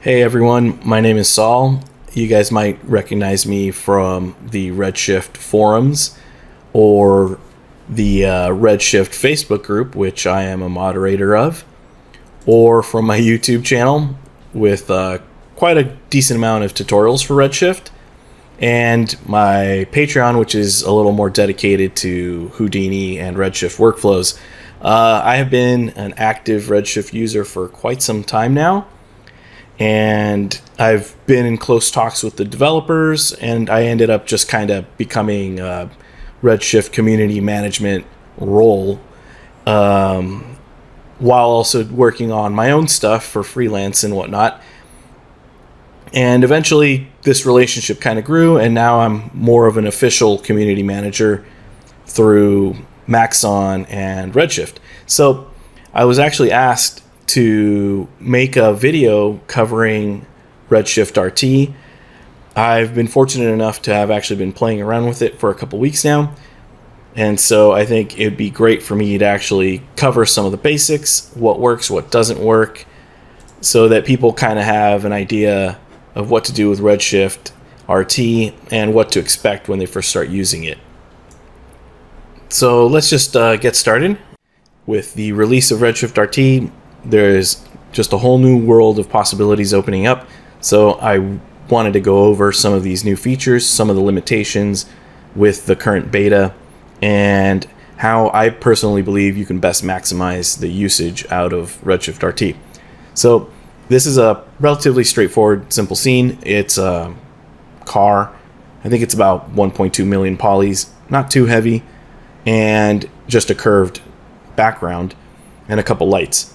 Hey everyone, my name is Saul. You guys might recognize me from the Redshift forums or the Redshift Facebook group, which I am a moderator of, or from my YouTube channel with quite a decent amount of tutorials for Redshift, and my Patreon, which is a little more dedicated to Houdini and Redshift workflows. I have been an active Redshift user for quite some time now, and I've been in close talks with the developers, and I ended up just kind of becoming a Redshift community management role, while also working on my own stuff for freelance and whatnot. And eventually this relationship kind of grew, and now I'm more of an official community manager through Maxon and Redshift. So I was actually asked to make a video covering Redshift RT. I've been fortunate enough to have actually been playing around with it for a couple weeks now, and so I think it'd be great for me to actually cover some of the basics, what works, what doesn't work, so that people kind of have an idea of what to do with Redshift RT and what to expect when they first start using it. So let's just get started. With the release of Redshift RT, there's just a whole new world of possibilities opening up. So I wanted to go over some of these new features, some of the limitations with the current beta, and how I personally believe you can best maximize the usage out of Redshift RT. So this is a relatively straightforward, simple scene. It's a car. I think it's about 1.2 million polys, not too heavy, and just a curved background and a couple lights.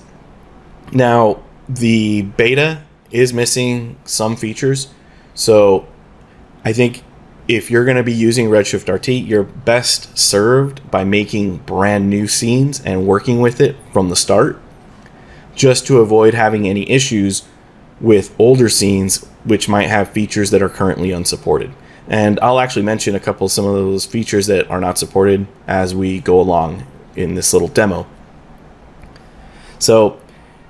Now, the beta is missing some features, so I think if you're going to be using Redshift RT, you're best served by making brand new scenes and working with it from the start, just to avoid having any issues with older scenes which might have features that are currently unsupported. And I'll actually mention some of those features that are not supported as we go along in this little demo. So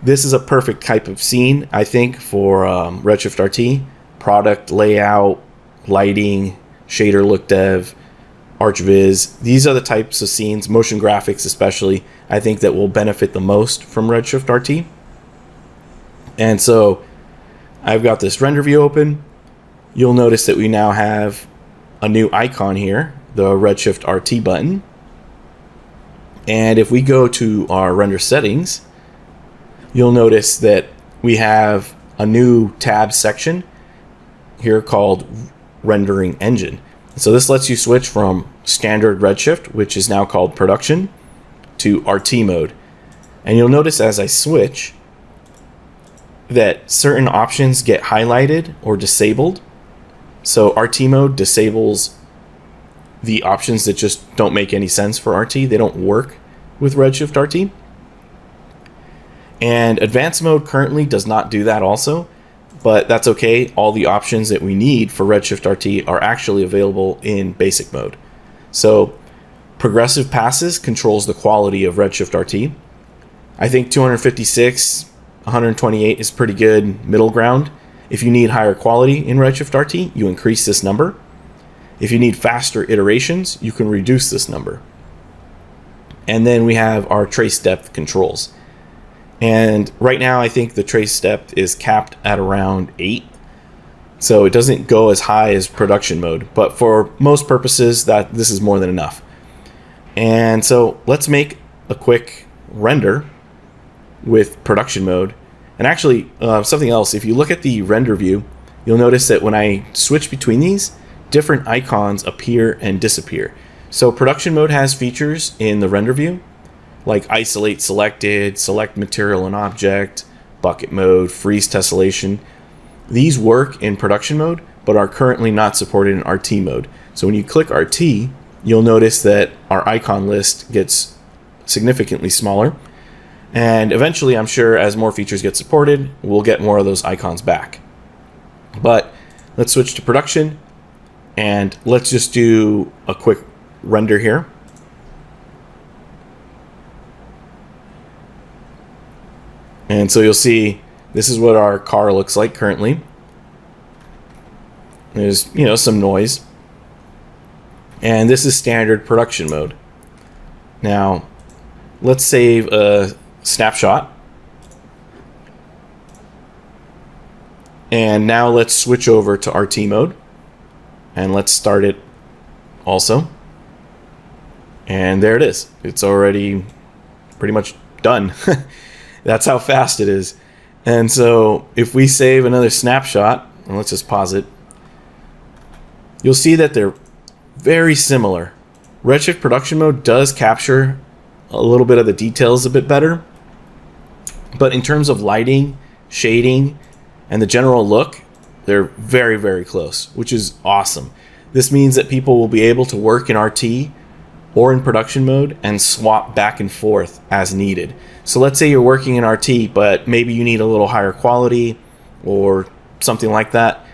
this is a perfect type of scene, I think, for Redshift RT. Product layout, lighting, shader look dev, ArchViz. These are the types of scenes, motion graphics especially, I think that will benefit the most from Redshift RT. And so I've got this render view open. You'll notice that we now have a new icon here, the Redshift RT button. And if we go to our render settings, you'll notice that we have a new tab section here called Rendering Engine. So this lets you switch from standard Redshift, which is now called Production, to RT mode. And you'll notice as I switch that certain options get highlighted or disabled. So RT mode disables the options that just don't make any sense for RT. They don't work with Redshift RT. And advanced mode currently does not do that also, but that's okay. All the options that we need for Redshift RT are actually available in basic mode. So progressive passes controls the quality of Redshift RT. I think 256, 128 is pretty good middle ground. If you need higher quality in Redshift RT, you increase this number. If you need faster iterations, you can reduce this number. And then we have our trace depth controls. And right now I think the trace depth is capped at around 8. So it doesn't go as high as production mode, but for most purposes this is more than enough. And so let's make a quick render with production mode. And actually something else, if you look at the render view, you'll notice that when I switch between these, different icons appear and disappear. So production mode has features in the render view, like isolate selected, select material and object, bucket mode, freeze tessellation. These work in production mode, but are currently not supported in RT mode. So when you click RT, you'll notice that our icon list gets significantly smaller. And eventually, I'm sure as more features get supported, we'll get more of those icons back. But let's switch to production, and let's just do a quick render here. And so you'll see This is what our car looks like currently. There's, you know, some noise. And this is standard production mode. Now, let's save a snapshot. And now let's switch over to RT mode. And let's start it also. And there it is. It's already pretty much done. That's how fast it is. And so if we save another snapshot, and let's just pause it, you'll see that they're very similar. Redshift production mode does capture a little bit of the details a bit better, but in terms of lighting, shading, and the general look, they're very, very close, which is awesome. This means that people will be able to work in RT or in production mode and swap back and forth as needed. So let's say you're working in RT, but maybe you need a little higher quality or something like that.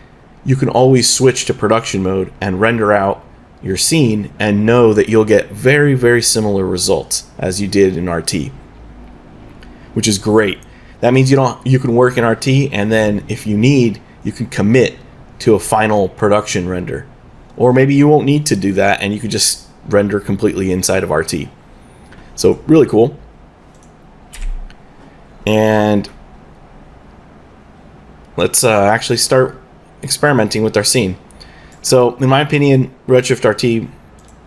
You can always switch to production mode and render out your scene and know that you'll get very, very similar results as you did in RT, which is great. That means you can work in RT, and then if you need, you can commit to a final production render. Or maybe you won't need to do that and you can just render completely inside of RT. So really cool. And let's actually start experimenting with our scene. So in my opinion, Redshift RT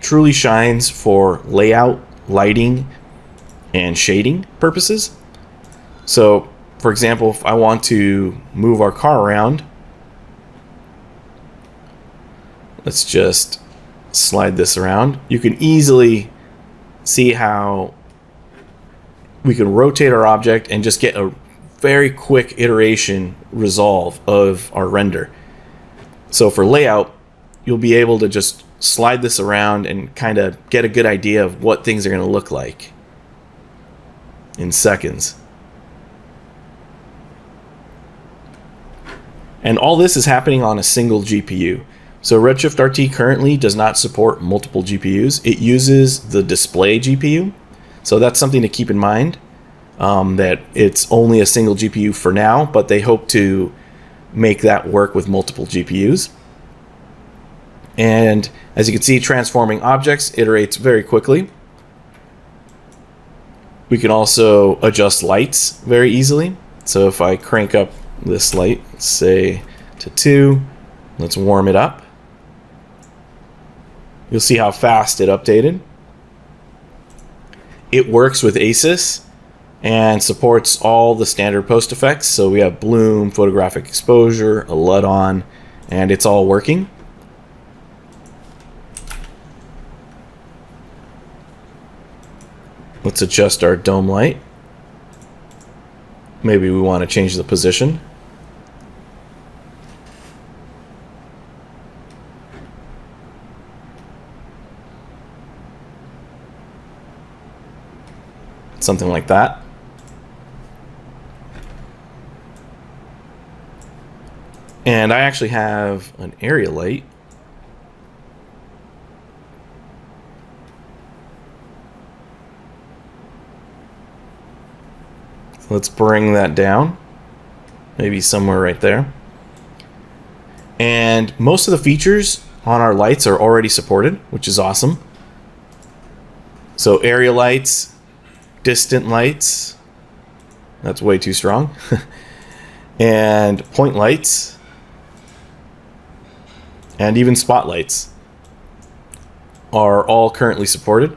truly shines for layout, lighting, and shading purposes. So for example, if I want to move our car around, let's just slide this around. You can easily see how we can rotate our object and just get a very quick iteration resolve of our render. So for layout, you'll be able to just slide this around and kind of get a good idea of what things are going to look like in seconds. And all this is happening on a single GPU. So Redshift RT currently does not support multiple GPUs. It uses the display GPU. So that's something to keep in mind, that it's only a single GPU for now, but they hope to make that work with multiple GPUs. And as you can see, transforming objects iterates very quickly. We can also adjust lights very easily. So if I crank up this light, say to 2, let's warm it up. You'll see how fast it updated. It works with ASIS and supports all the standard post effects. So we have bloom, photographic exposure, a LUT on, and it's all working. Let's adjust our dome light. Maybe we want to change the position. Something like that. And I actually have an area light. So let's bring that down, maybe somewhere right there. And most of the features on our lights are already supported, which is awesome. So area lights, distant lights, that's way too strong, and point lights, and even spotlights are all currently supported.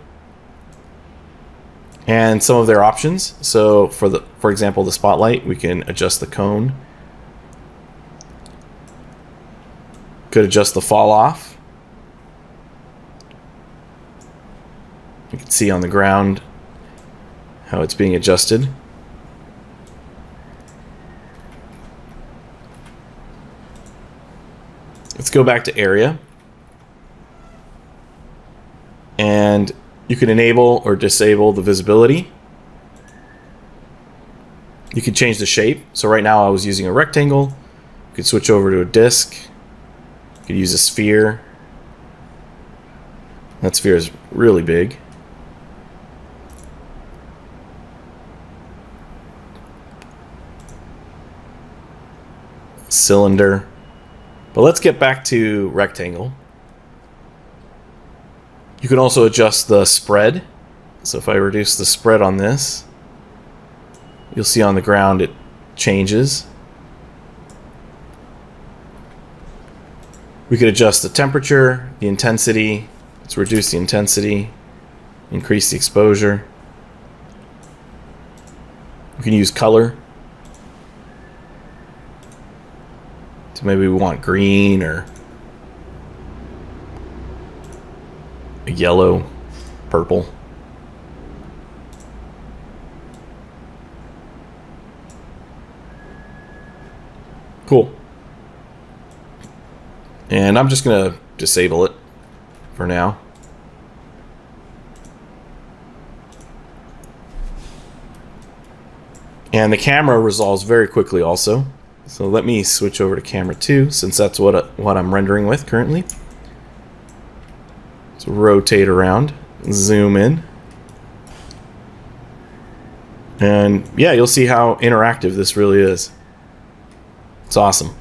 And some of their options, so for example, the spotlight, we can adjust the cone, could adjust the fall off. You can see on the ground how it's being adjusted. Let's go back to area. And you can enable or disable the visibility. You can change the shape. So right now I was using a rectangle. You could switch over to a disc. You could use a sphere. That sphere is really big. cylinder. But let's get back to rectangle. You can also adjust the spread. So if I reduce the spread on this, you'll see on the ground it changes. We could adjust the temperature, the intensity. Let's reduce the intensity, increase the exposure. We can use color. So maybe we want green or a yellow, purple. Cool. And I'm just going to disable it for now. And the camera resolves very quickly also. So let me switch over to camera 2 since that's what I'm rendering with currently. Let's rotate around, zoom in. And yeah, you'll see how interactive this really is. It's awesome.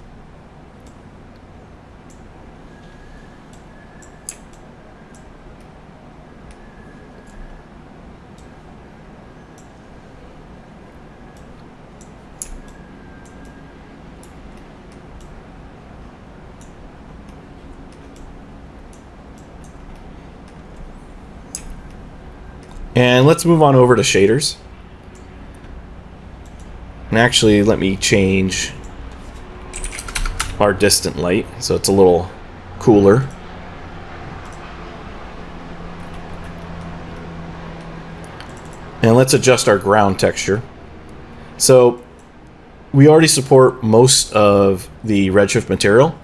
And let's move on over to shaders. And actually, let me change our distant light so it's a little cooler. And let's adjust our ground texture. So we already support most of the Redshift material.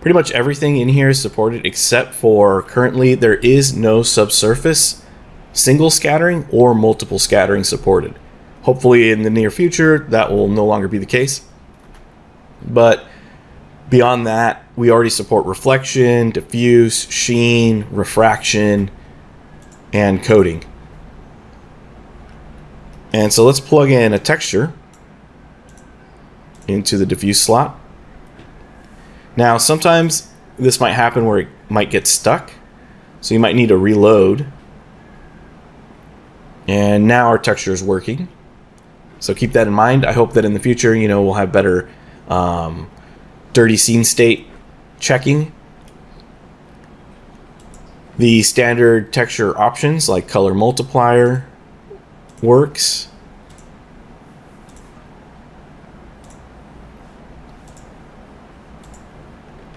Pretty much everything in here is supported except for currently there is no subsurface single scattering or multiple scattering supported. Hopefully in the near future that will no longer be the case. But beyond that, we already support reflection, diffuse, sheen, refraction, and coating. And so let's plug in a texture into the diffuse slot. Now sometimes this might happen where it might get stuck, so you might need to reload. And now our texture is working. So keep that in mind. I hope that in the future, we'll have better dirty scene state checking. The standard texture options like color multiplier works.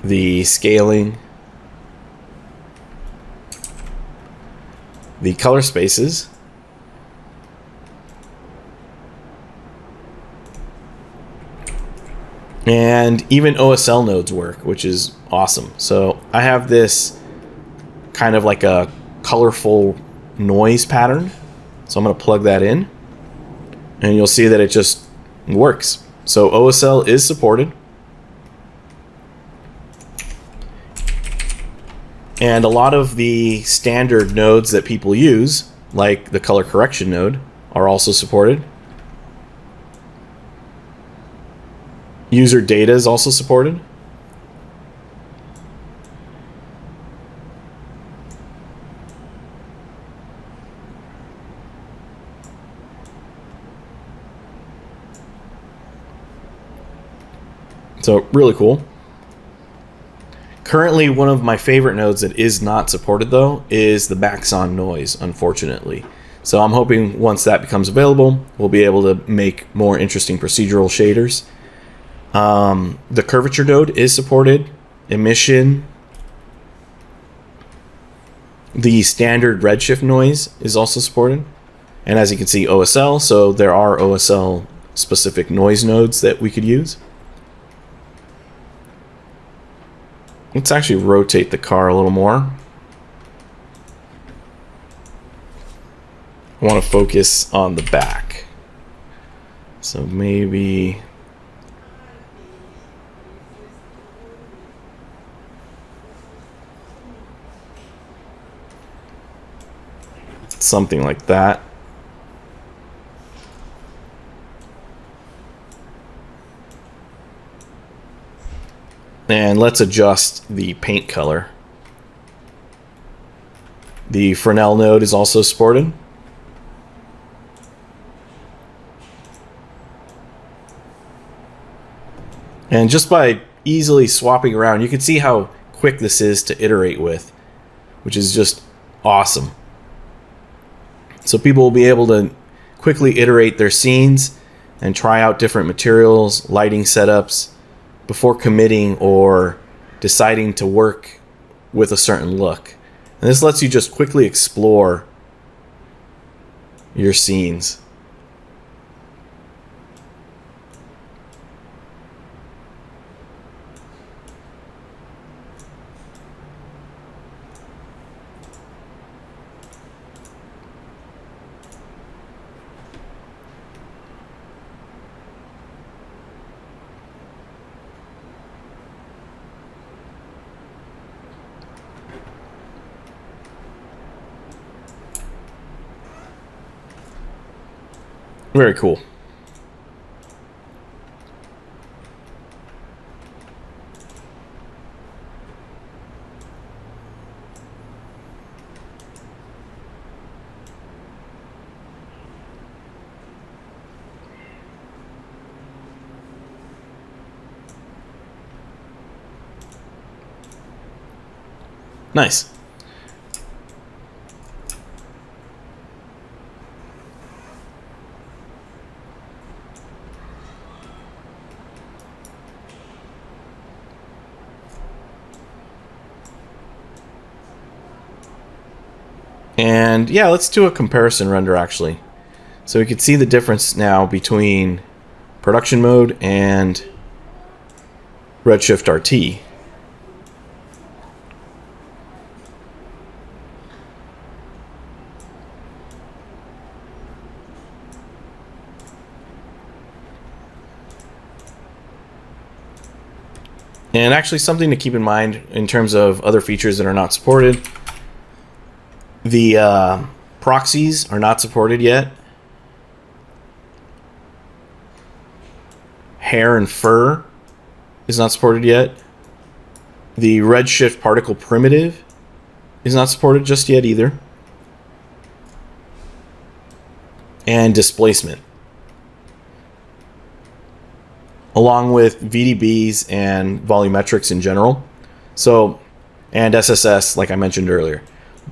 The scaling. The color spaces. And even OSL nodes work, which is awesome. So I have this kind of like a colorful noise pattern. So I'm going to plug that in. And you'll see that it just works. So OSL is supported. And a lot of the standard nodes that people use, like the color correction node, are also supported. User data is also supported. So really cool. Currently, one of my favorite nodes that is not supported though is the Maxon noise, unfortunately. So I'm hoping once that becomes available, we'll be able to make more interesting procedural shaders. The curvature node is supported. Emission. The standard Redshift noise is also supported. And as you can see, OSL. So there are OSL specific noise nodes that we could use. Let's actually rotate the car a little more. I want to focus on the back. So maybe something like that. And let's adjust the paint color. The Fresnel node is also supported. And just by easily swapping around, you can see how quick this is to iterate with, which is just awesome. So people will be able to quickly iterate their scenes and try out different materials, lighting setups before committing or deciding to work with a certain look. And this lets you just quickly explore your scenes. Very cool. Nice. And yeah, let's do a comparison render actually. So we can see the difference now between production mode and Redshift RT. And actually something to keep in mind in terms of other features that are not supported. The proxies are not supported yet. Hair and fur is not supported yet. The Redshift particle primitive is not supported just yet either. And displacement, along with VDBs and volumetrics in general. So, and SSS, like I mentioned earlier.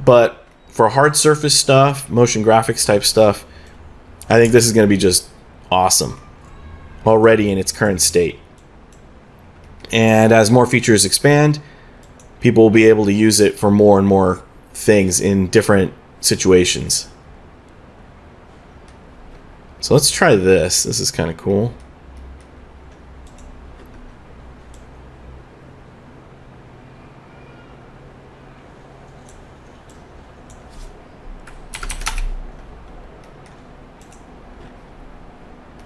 But for hard surface stuff, motion graphics type stuff, I think this is going to be just awesome already in its current state. And as more features expand, people will be able to use it for more and more things in different situations. So let's try this. This is kind of cool.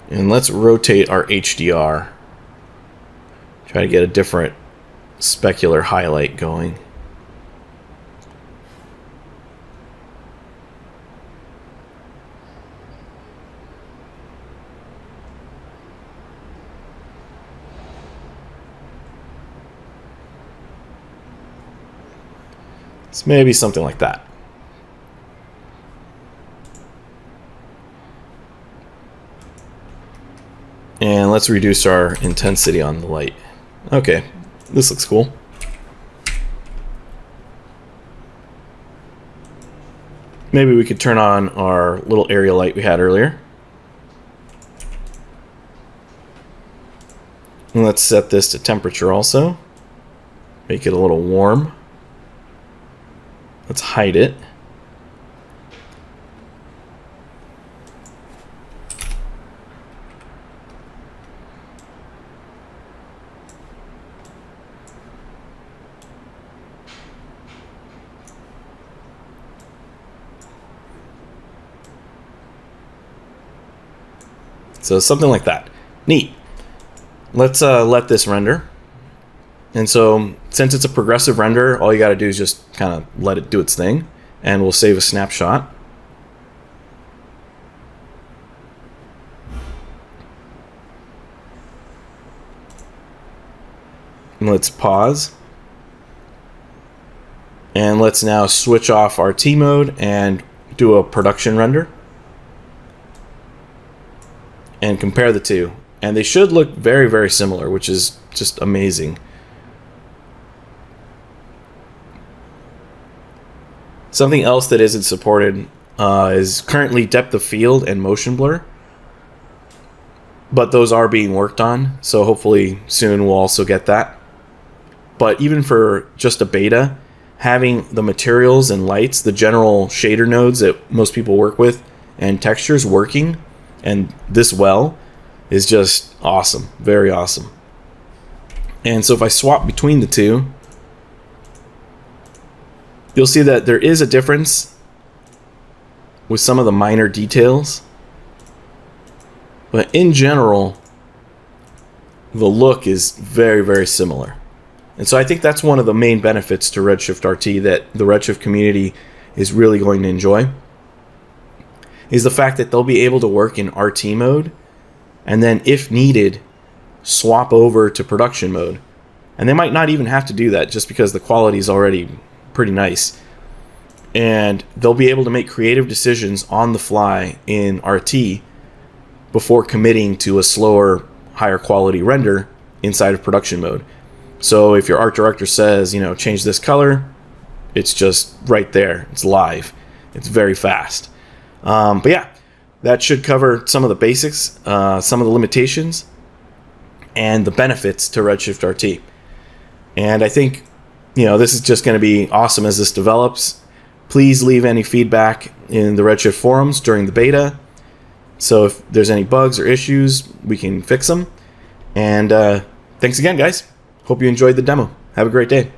And let's rotate our HDR. Try to get a different specular highlight going. It's maybe something like that. And let's reduce our intensity on the light. Okay, this looks cool. Maybe we could turn on our little area light we had earlier. And let's set this to temperature also. Make it a little warm. Let's hide it. So something like that. Neat. Let's let this render. And so since it's a progressive render, all you got to do is just kind of let it do its thing. And we'll save a snapshot. Let's pause. And let's now switch off RT mode and do a production render. And compare the two. And they should look very, very similar, which is just amazing. Something else that isn't supported is currently depth of field and motion blur. But those are being worked on, so hopefully soon we'll also get that. But even for just a beta, having the materials and lights, the general shader nodes that most people work with, and textures working, and this well, is just awesome. Very awesome. And so if I swap between the two, you'll see that there is a difference with some of the minor details. But in general, the look is very, very similar. And so I think that's one of the main benefits to Redshift RT that the Redshift community is really going to enjoy, is the fact that they'll be able to work in RT mode and then, if needed, swap over to production mode. And they might not even have to do that just because the quality is already pretty nice. And they'll be able to make creative decisions on the fly in RT before committing to a slower, higher quality render inside of production mode. So if your art director says, you know, change this color, it's just right there. It's live. It's very fast. But yeah, that should cover some of the basics, some of the limitations, and the benefits to Redshift RT. And I think, you know, this is just going to be awesome as this develops. Please leave any feedback in the Redshift forums during the beta. So if there's any bugs or issues, we can fix them. And thanks again, guys. Hope you enjoyed the demo. Have a great day.